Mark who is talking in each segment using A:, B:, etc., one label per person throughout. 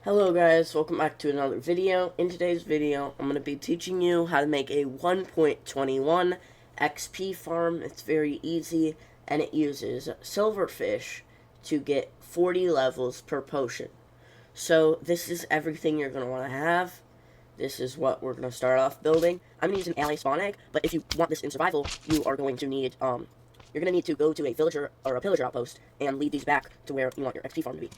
A: Hello guys, welcome back to another video. In today's video, I'm going to be teaching you how to make a 1.21 XP farm. It's very easy, and it uses Silverfish to get 40 levels per potion. So this is everything you're going to want to have. This is what we're going to start off building. I'm going to use an ally spawn egg, but if you want this in survival, you are going to need, you're going to need to go to a villager or a pillager outpost and lead these back to where you want your XP farm to be.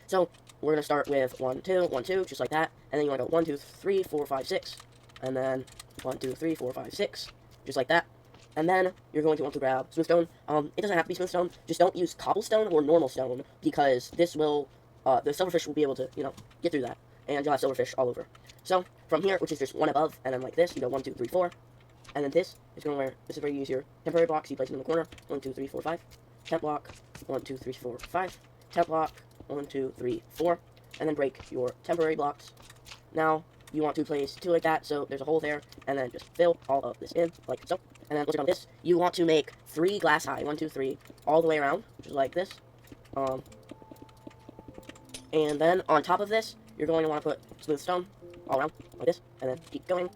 A: So, we're going to start with 1, 2, 1, 2, just like that. And then you want to go 1, 2, 3, 4, 5, 6. And then 1, 2, 3, 4, 5, 6. Just like that. And then you're going to want to grab smooth stone. It doesn't have to be smooth stone. Just don't use cobblestone or normal stone, because this will, the silverfish will be able to, get through that. And you'll have silverfish all over. So, from here, which is just one above, and then like this, you go 1, 2, 3, 4. And then this is going where, this is where you use your temporary blocks. You place them in the corner. 1, 2, 3, 4, 5. Temp block. 1, 2, 3, 4, 5. Temp block. 1, 2, 3, 4, and then break your temporary blocks. Now, you want to place 2 like that, so there's a hole there, and then just fill all of this in, like so. And then, once you're done with this, you want to make 3 glass high, 1, 2, 3, all the way around, just like this. And then, on top of this, you're going to want to put smooth stone all around, like this, and then keep going.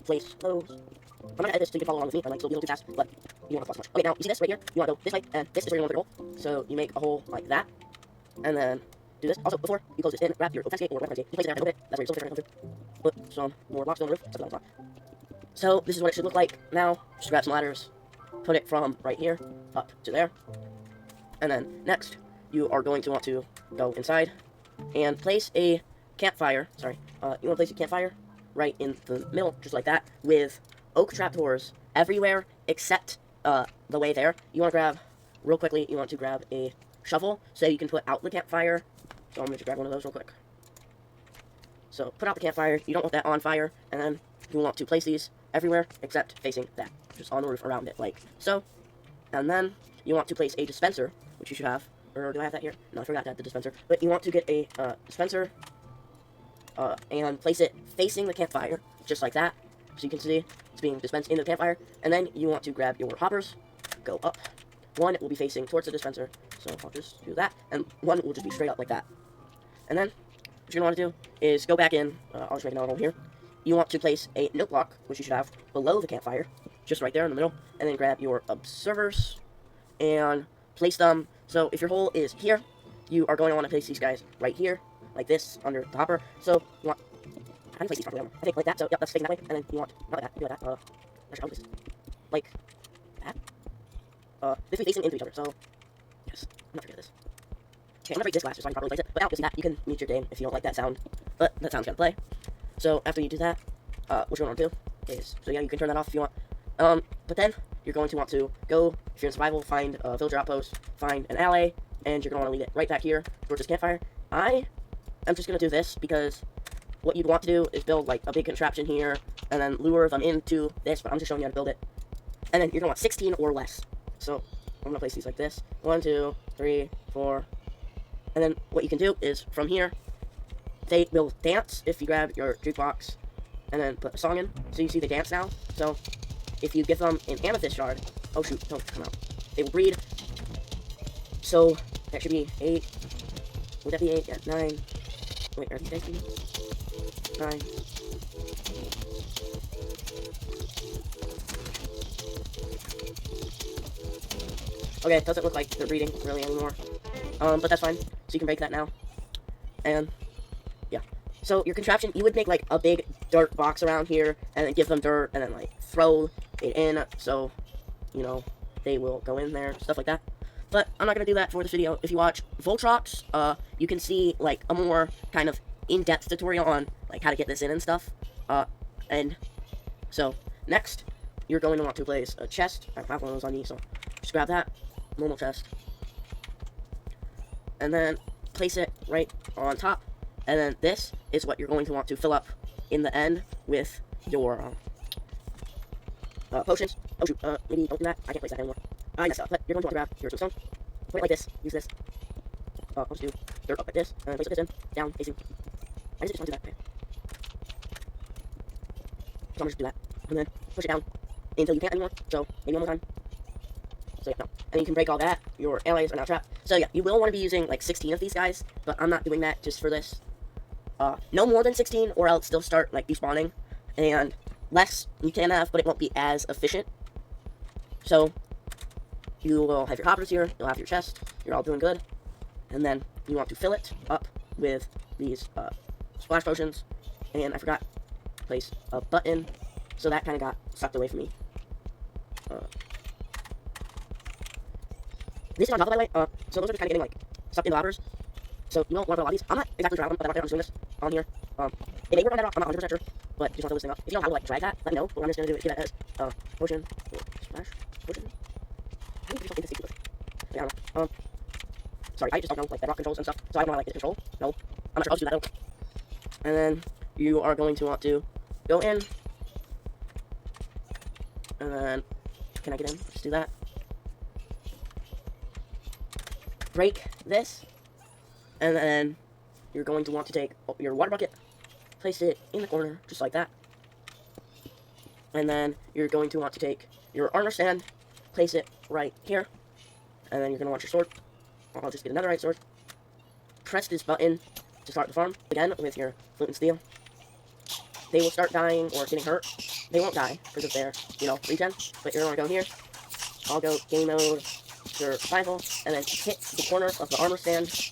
A: Place those. I'm going to edit this so you can follow along with me. I might still be a little too fast, but you want to pause much. Okay, now, you see this right here? You want to go this way, and this is where you want to put your hole. So, you make a hole like that, and then do this. Also, before you close this in, grab your offense gate or weapons gate. You place it there a little bit. That's where your silverfish are going to come through. Put some more blocks on the roof. That's what I thought. So, this is what it should look like. Now, just grab some ladders. Put it from right here up to there. And then, next, you are going to want to go inside and place a campfire. Sorry. You want to place a campfire right in the middle, just like that, with oak trapdoors everywhere except the way there. You want to grab, real quickly, you want to grab a shovel so you can put out the campfire. So I'm going to grab one of those real quick. So put out the campfire. You don't want that on fire. And then you want to place these everywhere except facing that. Just on the roof around it, like so. And then you want to place a dispenser, which you should have. Or do I have that here? No, I forgot to add the dispenser. But you want to get a dispenser and place it facing the campfire, just like that. So you can see it's being dispensed into the campfire. And then you want to grab your hoppers, go up. One will be facing towards the dispenser, so I'll just do that. And one will just be straight up like that. And then what you're going to want to do is go back in. I'll just make another hole here. You want to place a note block, which you should have below the campfire, just right there in the middle. And then grab your observers and place them. So if your hole is here, you are going to want to place these guys right here, like this, under the hopper. So you want, how do you place these properly? I think like that. So yep, that's facing that way. And then you want, not like that, do like that. Actually, I'll do this. Like that. This will be facing into each other. So yes, I'm not forgetting this. Okay, I'm gonna break this glass just so I can properly place it. But now, you'll see that. You can mute your game if you don't like that sound. But that sound's gonna play. So after you do that, what you're going to want to do is, so yeah, you can turn that off if you want. But then you're going to want to go, if you're in survival, find a villager outpost, find an ally, and you're going to want to leave it right back here towards this campfire. I am just going to do this because what you'd want to do is build like a big contraption here and then lure them into this, but I'm just showing you how to build it. And then you're going to want 16 or less. So I'm going to place these like this. 1, 2, 3, 4. And then what you can do is from here, they will dance if you grab your jukebox and then put a song in. So you see they dance now. So if you give them an amethyst shard, oh shoot, don't come out. They will breed. So that should be 8. Would that be 8? Yeah, 9. Wait, are these guys breeding? 9. Okay, it doesn't look like they're breeding really anymore. But that's fine. So you can break that now. And yeah. So your contraption, you would make like a big dirt box around here and then give them dirt and then like throw it in so, they will go in there, stuff like that. But I'm not going to do that for this video. If you watch Voltrox, you can see like a more kind of in-depth tutorial on like how to get this in and stuff. And so next, you're going to want to place a chest. I don't have one of those on me, so just grab that. Normal chest. And then place it right on top. And then this is what you're going to want to fill up in the end with your potions. Oh shoot, maybe don't do that. I can't place that anymore. I messed up, but you're going to want to grab your tombstone. Put it like this. Use this. I'll just do dirt up like this. And place this in. Down, facing. I just want to do that. Okay. So I'm just do that. And then push it down until you can't anymore. So maybe one more time. So yeah, no. And you can break all that. Your allies are now trapped. So yeah, you will want to be using like 16 of these guys, but I'm not doing that just for this. No more than 16, or else they'll start like despawning, and less you can have, but it won't be as efficient. So you will have your hoppers here, you'll have your chest, you're all doing good, and then you want to fill it up with these splash potions, and I forgot to place a button, so that kind of got sucked away from me. These are on top, by the way, so those are just kind of getting like sucked into hoppers, so you don't want to put a lot of these. I'm not exactly sure how, but I'm just doing this on here. It may work on that, I'm not 100% sure, but just want to fill this thing up. If you know how to like drag that, let me know, but what I'm just going to do is give that as potion, splash, potion. I think it's secret. Yeah, I don't know. Sorry, I just don't know like bedrock controls and stuff, so I don't know how like get control. No, I'm not sure. I'll just do that though. And then you are going to want to go in, and then can I get in? Just do that. Break this, and then you're going to want to take your water bucket, place it in the corner just like that, and then you're going to want to take your armor stand, place it right here, and then you're going to want your sword. I'll just get another right sword. Press this button to start the farm again with your flint and steel. They will start dying or getting hurt. They won't die because of their, regen, but you're going to go here. I'll go game mode, survival, and then hit the corner of the armor stand. This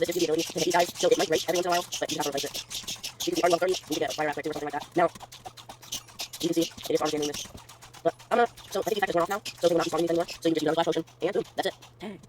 A: ability to hit these guys, so it might break every once in a while, but you have to replace it. You can see R130, you can get a fire reactor or something like that. Now, you can see it is auto-gaming this. But I'm gonna, so I think these guys are off now, so they will not be spawning these anymore, so you can just use another flash potion, and boom, that's it. Tag.